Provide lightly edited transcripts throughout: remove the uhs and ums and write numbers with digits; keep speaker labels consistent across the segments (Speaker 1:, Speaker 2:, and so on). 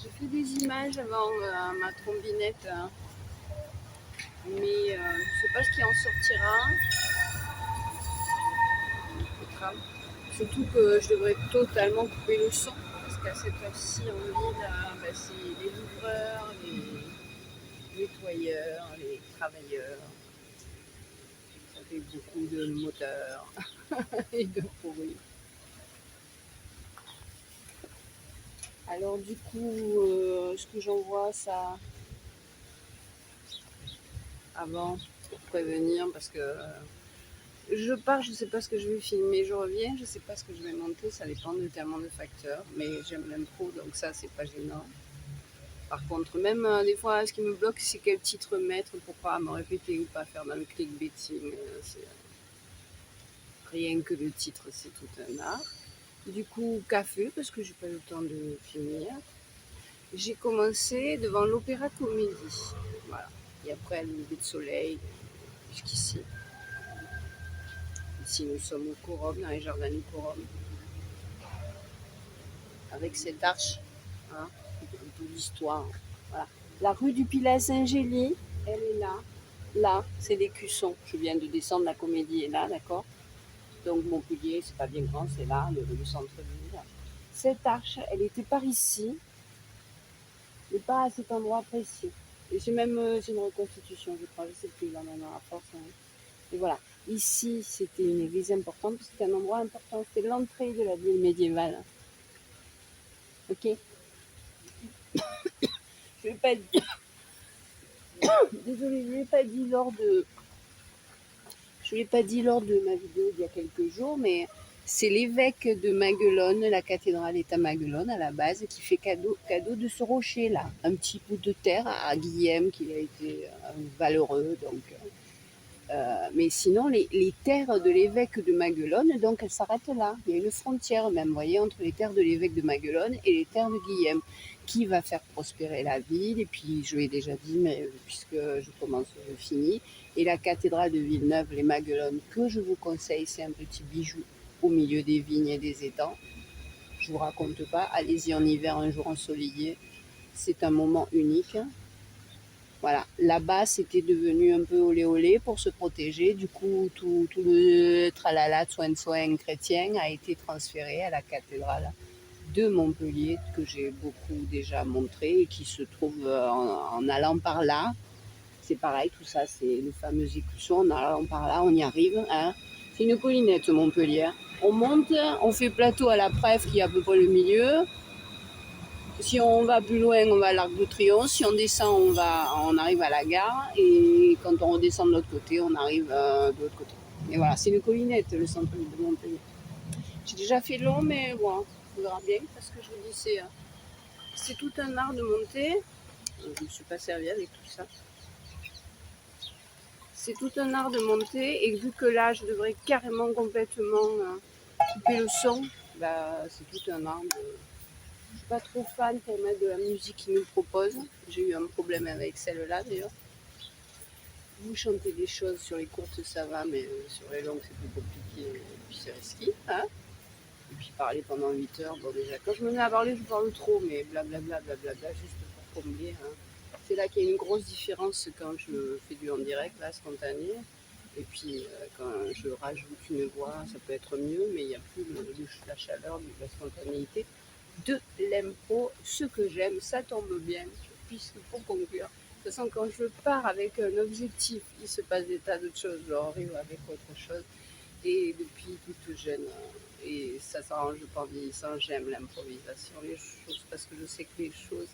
Speaker 1: J'ai fait des images avant ma trombinette, hein, mais je ne sais pas ce qui en sortira. Le tram. Surtout que je devrais totalement couper le son, parce qu'à cette heure-ci en ville, c'est les livreurs, les nettoyeurs, les travailleurs. Ça fait beaucoup de moteurs et de bruit. Alors du coup, ce que j'envoie ça avant pour prévenir, parce que je pars, je sais pas ce que je vais filmer, je reviens, je sais pas ce que je vais monter, ça dépend de tellement de facteurs, mais j'aime l'impro, donc ça c'est pas gênant. Par contre, même des fois, ce qui me bloque, c'est quel titre mettre pour pas me répéter ou pas faire dans le clickbaiting. Rien que le titre, c'est tout un art. Du coup, café, parce que j'ai pas eu le temps de finir. J'ai commencé devant l'Opéra Comédie. Voilà. Et après, le lever de soleil, jusqu'ici. Ici, nous sommes au Corum, dans les jardins du Corum. Avec cette arche, hein, un peu d'histoire. Voilà. La rue du Pilat Saint-Gély, elle est là. Là, c'est l'Écusson. Je viens de descendre, la Comédie est là, d'accord. Donc Montpellier, c'est pas bien grand, c'est là, le centre-ville. Cette arche, elle était par ici, mais pas à cet endroit précis. Et c'est même c'est une reconstitution, je crois, je sais plus là maintenant à force. Hein. Et voilà. Ici, c'était une église importante, c'était un endroit important, c'était l'entrée de la ville médiévale. Ok. Je vais pas désolée, je ne l'ai pas dit lors de. Je ne l'ai pas dit lors de ma vidéo d'il y a quelques jours, mais c'est l'évêque de Maguelone, la cathédrale est à Maguelone à la base, qui fait cadeau de ce rocher là, un petit bout de terre à Guillaume qui a été valeureux. Donc, mais sinon, les terres de l'évêque de Maguelone, donc elles s'arrêtent là. Il y a une frontière même, vous voyez, entre les terres de l'évêque de Maguelone et les terres de Guillaume, qui va faire prospérer la ville. Et puis, je l'ai déjà dit, mais puisque je commence, je finis. Et la cathédrale de Villeneuve, les Maguelones, que je vous conseille, c'est un petit bijou au milieu des vignes et des étangs. Je vous raconte pas, allez-y en hiver, un jour ensoleillé. C'est un moment unique. Voilà, là-bas, c'était devenu un peu olé olé pour se protéger. Du coup, tout le tralala de soin chrétien a été transféré à la cathédrale de Montpellier, que j'ai beaucoup déjà montré et qui se trouve en allant par là. C'est pareil, tout ça, c'est le fameux écusson. En allant par là, on y arrive. Hein. C'est une collinette, Montpellier. On monte, on fait plateau à la Prève qui est à peu près le milieu. Si on va plus loin, on va à l'Arc de Triomphe. Si on descend, on arrive à la gare. Et quand on redescend de l'autre côté, on arrive de l'autre côté. Et voilà, c'est une collinette, le centre de Montpellier. J'ai déjà fait long, mais bon, on verra bien. Parce que je vous dis, c'est tout un art de monter. Je ne me suis pas servi avec tout ça. C'est tout un art de monter. Et vu que là, je devrais carrément complètement couper le son, c'est tout un art de... Je suis pas trop fan pour mettre de la musique qu'ils nous proposent. J'ai eu un problème avec celle-là d'ailleurs. Vous chantez des choses sur les courtes, ça va, mais sur les longues, c'est plus compliqué et puis c'est risqué. Hein, et puis parler pendant 8 heures, bon déjà, quand je me mets à parler, je parle trop, mais blablabla, blablabla, juste pour combler. Hein. C'est là qu'il y a une grosse différence quand je fais du en direct, là, spontané. Et puis quand je rajoute une voix, ça peut être mieux, mais il n'y a plus la chaleur, de la spontanéité de l'impro. Ce que j'aime, ça tombe bien, puisque pour conclure, de toute façon, quand je pars avec un objectif, il se passe des tas d'autres choses, j'arrive avec autre chose. Et depuis toute jeune, et ça s'arrange pas en vieillissant, j'aime l'improvisation, les choses, parce que je sais que les choses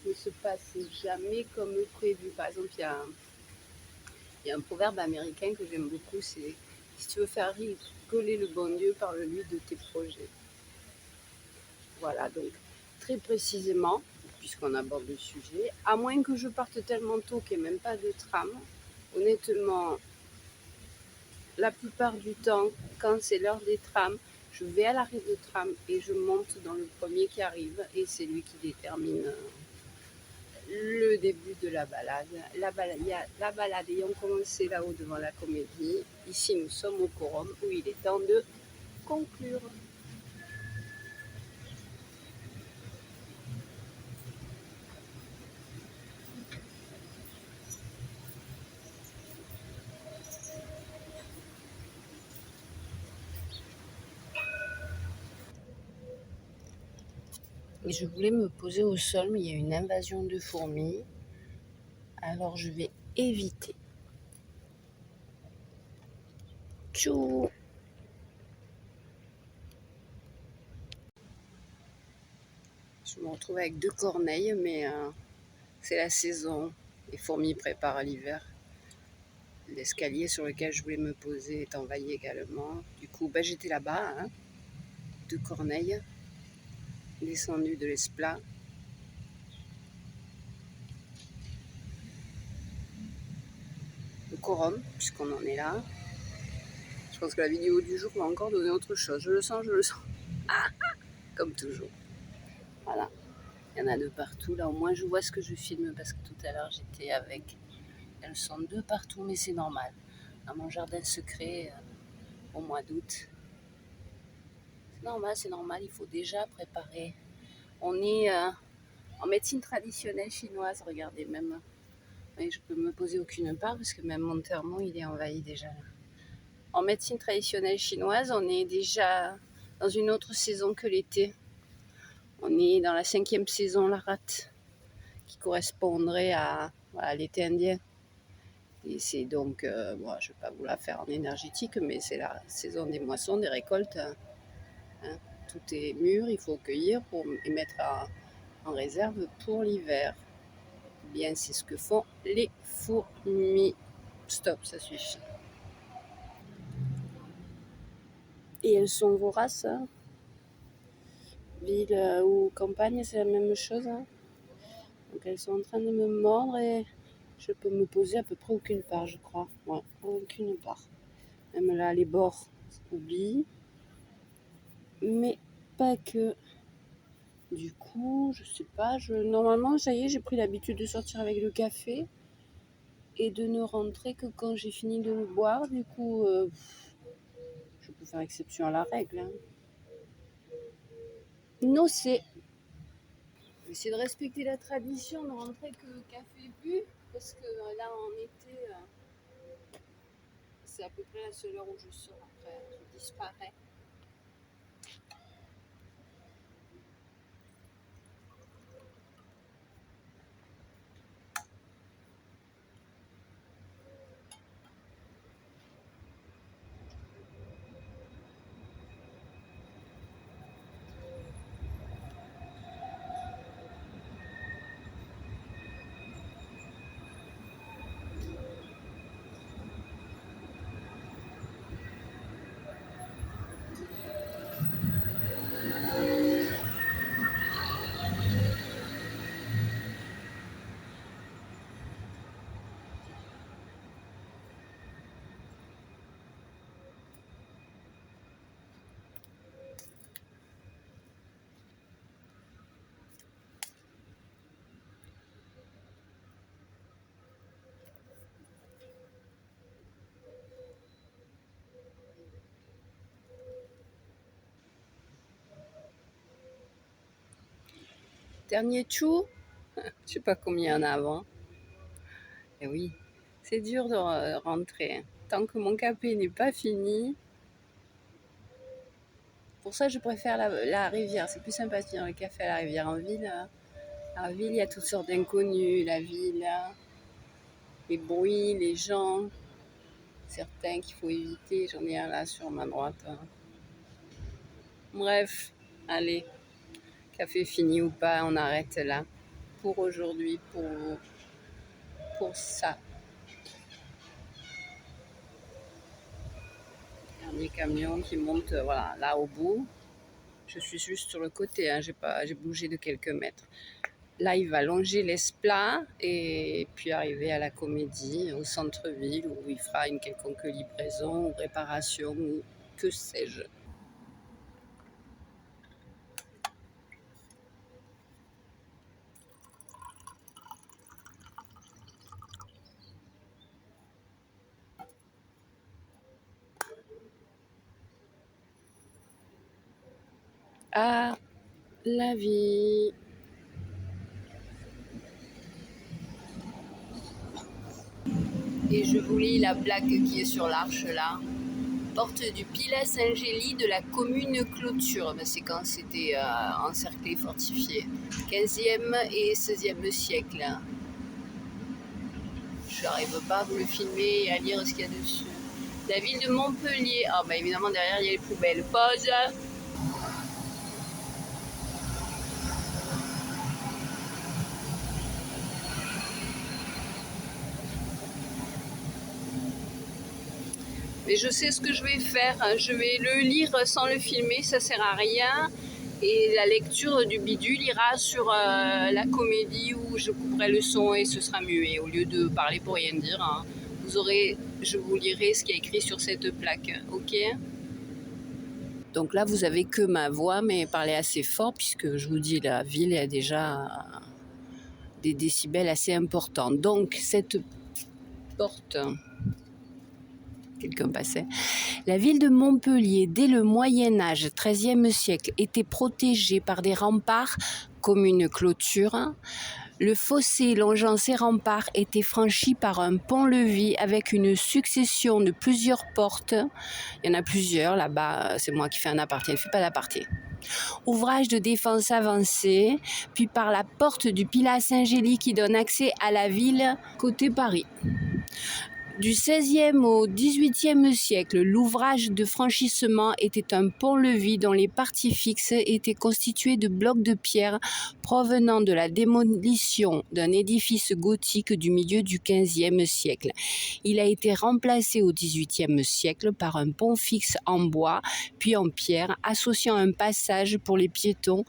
Speaker 1: ne se passent jamais comme prévu. Par exemple, il y a un proverbe américain que j'aime beaucoup, c'est si tu veux faire rigoler le bon Dieu, parle-lui de tes projets. Voilà, donc très précisément, puisqu'on aborde le sujet, à moins que je parte tellement tôt qu'il n'y ait même pas de tram, honnêtement, la plupart du temps, quand c'est l'heure des trams, je vais à l'arrêt de tram et je monte dans le premier qui arrive et c'est lui qui détermine le début de la balade. La balade ayant commencé là-haut devant la Comédie, ici nous sommes au Corum où il est temps de conclure. Et je voulais me poser au sol, mais il y a une invasion de fourmis. Alors je vais éviter. Tchou! Je me retrouve avec 2 corneilles, mais c'est la saison. Les fourmis préparent l'hiver. L'escalier sur lequel je voulais me poser est envahi également. Du coup, j'étais là-bas, 2 corneilles, descendues de l'esplat. Le quorum, puisqu'on en est là. Je pense que la vidéo du jour va encore donner autre chose. Je le sens. Comme toujours. Voilà. Il y en a de partout. Là, au moins, je vois ce que je filme parce que tout à l'heure, j'étais avec. Elles sont 2 partout, mais c'est normal. Dans mon jardin secret, au mois d'août. C'est normal. Il faut déjà préparer. On est en médecine traditionnelle chinoise. Regardez, même. Et je peux me poser aucune part parce que même mon thermo, il est envahi déjà. En médecine traditionnelle chinoise, on est déjà dans une autre saison que l'été. On est dans la 5e saison, la rate, qui correspondrait à l'été indien. Et c'est donc, je ne vais pas vous la faire en énergétique, mais c'est la saison des moissons, des récoltes. Tout est mûr, il faut cueillir pour et mettre en réserve pour l'hiver. Bien, c'est ce que font les fourmis. Stop, ça suffit. Et elles sont voraces. Ville ou campagne, c'est la même chose. Donc elles sont en train de me mordre et je peux me poser à peu près aucune part, je crois. Ouais, aucune part. Même là, les bords, oublie. Mais pas que. Du coup, je sais pas. Normalement, ça y est, j'ai pris l'habitude de sortir avec le café et de ne rentrer que quand j'ai fini de le boire. Du coup, je peux faire exception à la règle. Non, c'est. Essayer de respecter la tradition, de rentrer que café bu, parce que là, en été, c'est à peu près la seule heure où je sors. Après, je disparais. Dernier tchou, je sais pas combien il y en a avant. Et oui, c'est dur de rentrer. Tant que mon café n'est pas fini. Pour ça, je préfère la rivière. C'est plus sympathique dans le café à la rivière. En ville, il y a toutes sortes d'inconnus. La ville, les bruits, les gens. Certains qu'il faut éviter. J'en ai un là sur ma droite. Bref, allez. Café fini ou pas, on arrête là. Pour aujourd'hui, pour ça. Dernier camion qui monte là au bout. Je suis juste sur le côté, j'ai bougé de quelques mètres. Là, il va longer l'Esplat et puis arriver à la Comédie, au centre-ville, où il fera une quelconque livraison ou réparation ou que sais-je. Ah, la vie. Et je vous lis la plaque qui est sur l'arche là. Porte du Pilat Saint-Gély de la commune Clôture. Ben, c'est quand c'était encerclé, fortifié. 15e et 16e siècle. Je n'arrive pas à vous le filmer et à lire ce qu'il y a dessus. La ville de Montpellier. Ah bah évidemment derrière il y a les poubelles. Pause. Mais je sais ce que je vais faire. Je vais le lire sans le filmer, ça sert à rien. Et la lecture du bidule ira sur la comédie où je couperai le son et ce sera muet. Au lieu de parler pour rien dire, hein. Je vous lirai ce qui est écrit sur cette plaque. Ok ? Donc là, vous avez que ma voix, mais parlez assez fort puisque je vous dis, la ville a déjà des décibels assez importants. Donc cette porte, quelqu'un passait. La ville de Montpellier, dès le Moyen-Âge, XIIIe siècle, était protégée par des remparts comme une clôture. Le fossé longeant ces remparts était franchi par un pont-levis avec une succession de plusieurs portes. Il y en a plusieurs là-bas, c'est moi qui fais un aparté, elle ne fait pas d'aparté. Ouvrage de défense avancé, puis par la porte du Pilat Saint-Gély qui donne accès à la ville côté Paris. Du XVIe au XVIIIe siècle, l'ouvrage de franchissement était un pont-levis dont les parties fixes étaient constituées de blocs de pierre provenant de la démolition d'un édifice gothique du milieu du XVe siècle. Il a été remplacé au XVIIIe siècle par un pont fixe en bois puis en pierre associant un passage pour les piétons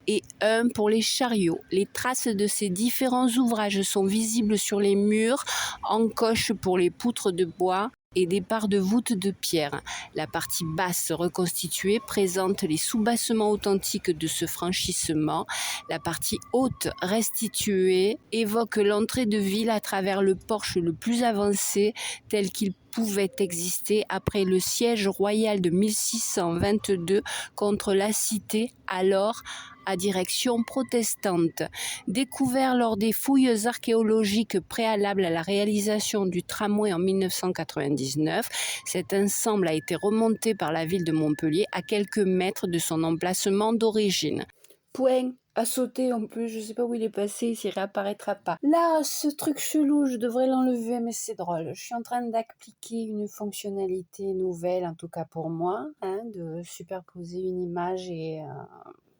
Speaker 1: et un pour les chariots. Les traces de ces différents ouvrages sont visibles sur les murs, en coche pour les poutres de bois et des parts de voûte de pierre. La partie basse reconstituée présente les soubassements authentiques de ce franchissement. La partie haute restituée évoque l'entrée de ville à travers le porche le plus avancé tel qu'il pouvait exister après le siège royal de 1622 contre la cité, alors à direction protestante. Découvert lors des fouilles archéologiques préalables à la réalisation du tramway en 1999, cet ensemble a été remonté par la ville de Montpellier à quelques mètres de son emplacement d'origine. Point à sauter en plus, je sais pas où il est passé, il réapparaîtra pas. Là, ce truc chelou, je devrais l'enlever, mais c'est drôle. Je suis en train d'appliquer une fonctionnalité nouvelle, en tout cas pour moi, de superposer une image et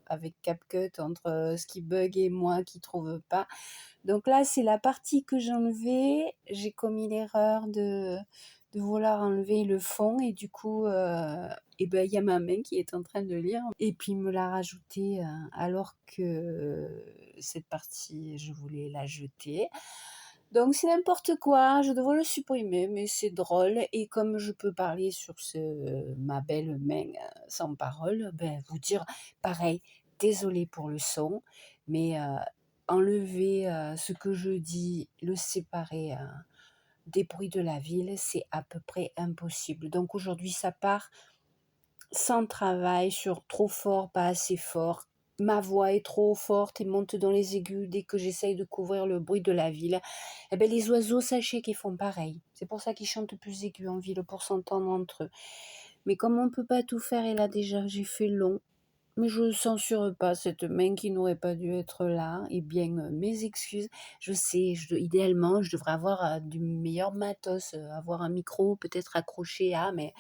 Speaker 1: avec CapCut entre ce qui bug et moi qui trouve pas. Donc là, c'est la partie que j'ai enlevée. J'ai commis l'erreur de vouloir enlever le fond et du coup, il y a ma main qui est en train de lire et puis il me l'a rajouté alors que cette partie, je voulais la jeter. Donc c'est n'importe quoi, je devrais le supprimer, mais c'est drôle. Et comme je peux parler sur ma belle main sans parole, vous dire pareil, désolée pour le son, mais enlever ce que je dis, le séparer des bruits de la ville, c'est à peu près impossible. Donc aujourd'hui, ça part sans travail sur trop fort, pas assez fort. Ma voix est trop forte et monte dans les aigus dès que j'essaye de couvrir le bruit de la ville. Les oiseaux, sachez qu'ils font pareil. C'est pour ça qu'ils chantent plus aigus en ville, pour s'entendre entre eux. Mais comme on ne peut pas tout faire, et là déjà j'ai fait long, mais je ne censure pas cette main qui n'aurait pas dû être là. Eh bien, mes excuses. Je sais, idéalement, je devrais avoir du meilleur matos, avoir un micro peut-être accroché à, mais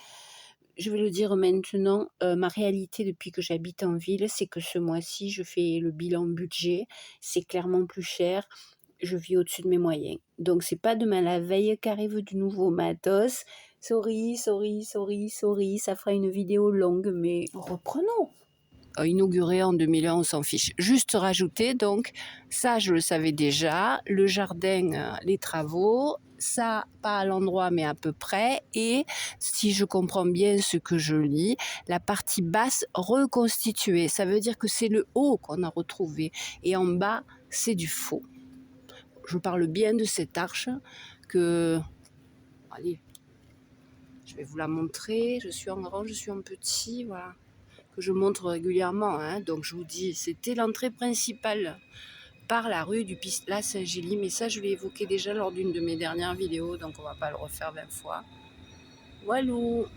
Speaker 1: je vais le dire maintenant, ma réalité depuis que j'habite en ville, c'est que ce mois-ci, je fais le bilan budget. C'est clairement plus cher. Je vis au-dessus de mes moyens. Donc, c'est pas demain la veille qu'arrive du nouveau matos. Sorry, ça fera une vidéo longue, mais reprenons. Inauguré en 2001, on s'en fiche. Juste rajouter, donc, ça je le savais déjà, le jardin, les travaux, ça pas à l'endroit mais à peu près, et si je comprends bien ce que je lis, la partie basse reconstituée, ça veut dire que c'est le haut qu'on a retrouvé, et en bas c'est du faux. Je parle bien de cette arche que... Allez, je vais vous la montrer, je suis en grand, je suis en petit, voilà. Que je montre régulièrement, donc je vous dis, c'était l'entrée principale par la rue du Pilat Saint-Gély, mais ça je l'ai évoqué déjà lors d'une de mes dernières vidéos, donc on va pas le refaire 20 fois. Walou.